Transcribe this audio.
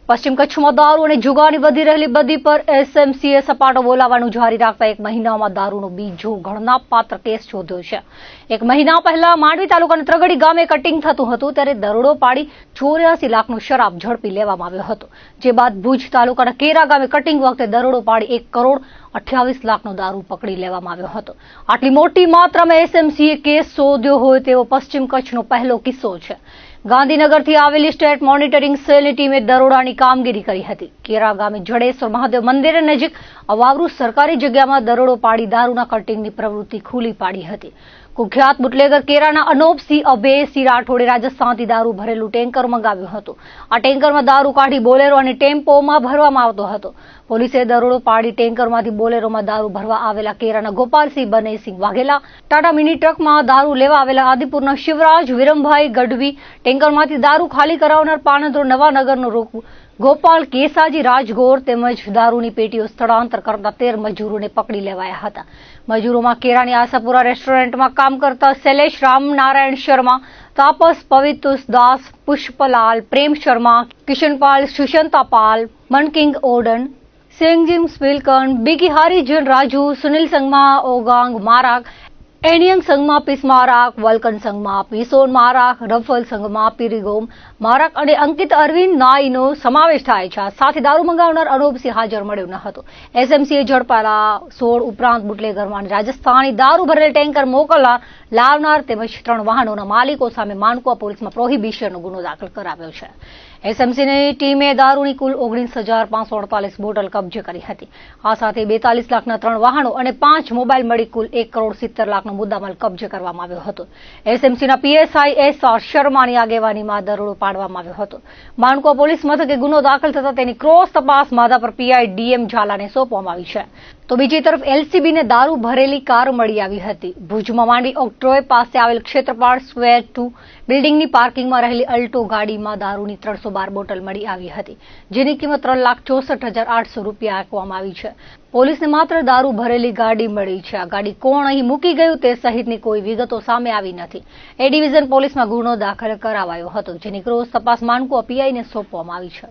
પશ્ચિમ કચ્છમાં દારૂ અને જુગારની વધી રહેલી બદી પર એસએમસીએ સપાટો બોલાવવાનું જારી રાખતા એક મહિનામાં દારૂનો બીજો ગણનાપાત્ર કેસ શોધ્યો છે। એક મહિના પહેલા માંડવી તાલુકાના ત્રગડી ગામે કટિંગ થતું હતું ત્યારે દરોડો પાડી 84 લાખનો શરાબ ઝડપી લેવામાં આવ્યો હતો। જે બાદ ભુજ તાલુકાના કેરા ગામે કટિંગ વખતે દરોડો પાડી 1 કરોડ 28 લાખનો દારૂ પકડી લેવામાં આવ્યો હતો। આટલી મોટી માત્રામાં એસએમસીએ કેસ શોધ્યો હોય તેવો પશ્ચિમ કચ્છનો પહેલો કિસ્સો છે। ગાંધીનગરથી આવેલી સ્ટેટ મોનિટરિંગ સેલની ટીમે દરોડાની કામગીરી કરી હતી। કેરા ગામે જડેશ્વર મહાદેવ મંદિર નજીક અવાવરૂ સરકારી જગ્યામાં દરોડો પાડી દારૂના કટિંગની પ્રવૃત્તિ ખુલ્લી પાડી હતી। કુખ્યાત બુટલેગર કેરાના અનોપસિંહ અભયસિંહ રાઠોડે રાજસ્થાનથી દારૂ ભરેલું ટેન્કર મંગાવ્યું હતું। આ ટેન્કરમાં દારૂ કાઢી બોલેરો અને ટેમ્પોમાં ભરવામાં આવતો હતો। પોલીસે દરોડો પાડી ટેન્કરમાંથી બોલેરોમાં દારૂ ભરવા આવેલા કેરાના ગોપાલસિંહ બનેસિંહ વાઘેલા, ટાટા મિની ટ્રકમાં દારૂ લેવા આવેલા આદિપુરના શિવરાજ વિરમભાઈ ગઢવી, ટેન્કરમાંથી દારૂ ખાલી કરાવનાર પાનધ્રો નવાનગરનો ગોપાલ કેસાજી રાજગોર તેમજ દારૂની પેટીઓ સ્થળાંતર કરતા 13 મજૂરોને પકડી લેવાયા હતા। મજૂરોમાં કેરાની આશાપુરા રેસ્ટોરન્ટમાં કામ કરતા શૈલેષ રામનારાયણ શર્મા, તાપસ પવિતુસ દાસ, પુષ્પલાલ પ્રેમ શર્મા, કિશનપાલ સુશંતાપાલ, મનકિંગ ઓડન, સેંગજીમ સ્વિલકન, બીકી હારીજન રાજુ, સુનિલ સંગમા ઓગાંગ મારાક, એનિયંગ સંગમા પીસ મારાક, વલ્કન સંગમા પીસોન મારાક, રફલ સંગમા પીરીગોમ મારાક અને અંકિત અરવિંદ નાઈનો સમાવેશ થાય છે। સાથે દારૂ મંગાવનાર અનોપસિંહ હાજર મળ્યો ન હતો। એસએમસીએ ઝડપાયેલા 16 ઉપરાંત બુટલેગરમાં રાજસ્થાની દારૂ ભરેલ ટેન્કર મોકલનાર, લાવનાર તેમજ 3 વાહનોના માલિકો સામે માનકુવા પોલીસમાં પ્રોહિબિશનનો ગુનો દાખલ કરાવ્યો છે। એસએમસીની ટીમે દારૂની કુલ 19,548 બોટલ કબજે કરી હતી। આ સાથે 42 લાખના 3 વાહનો અને 5 મોબાઈલ મળી કુલ 1 કરોડ 70 લાખનો મુદ્દામાલ કબજે કરવામાં આવ્યો હતો। એસએમસીના પીએસઆઈ એસઆર શર્માની આગેવાનીમાં દરોડો પાડવામાં આવ્યો હતો। માનકુવા પોલીસ મથકે ગુનો દાખલ થતા તેની ક્રોસ તપાસ માધાપર પીઆઈ ડીએમ ઝાલાને સોંપવામાં આવી છે। તો બીજી તરફ એલસીબીને દારૂ ભરેલી કાર મળી આવી હતી। ભુજમાં માંડવી ઓક્ટ્રોય પાસે આવેલ ક્ષેત્રપાળ સ્ક્વેર 2 બિલ્ડિંગની પાર્કિંગમાં રહેલી અલ્ટો ગાડીમાં દારૂની 312 બોટલ મળી આવી હતી, જેની કિંમત 3,64,800 રૂપિયા આંકવામાં આવી છે। પોલીસને માત્ર દારૂ ભરેલી ગાડી મળી છે। આ ગાડી કોણ અહીં મૂકી ગયું તે સહિતની કોઈ વિગતો સામે આવી નથી। એ ડિવિઝન પોલીસમાં ગુનો દાખલ કરાવાયો હતો, જેની ક્રોસ તપાસ માનકુવા પીઆઈને સોંપવામાં આવી છે।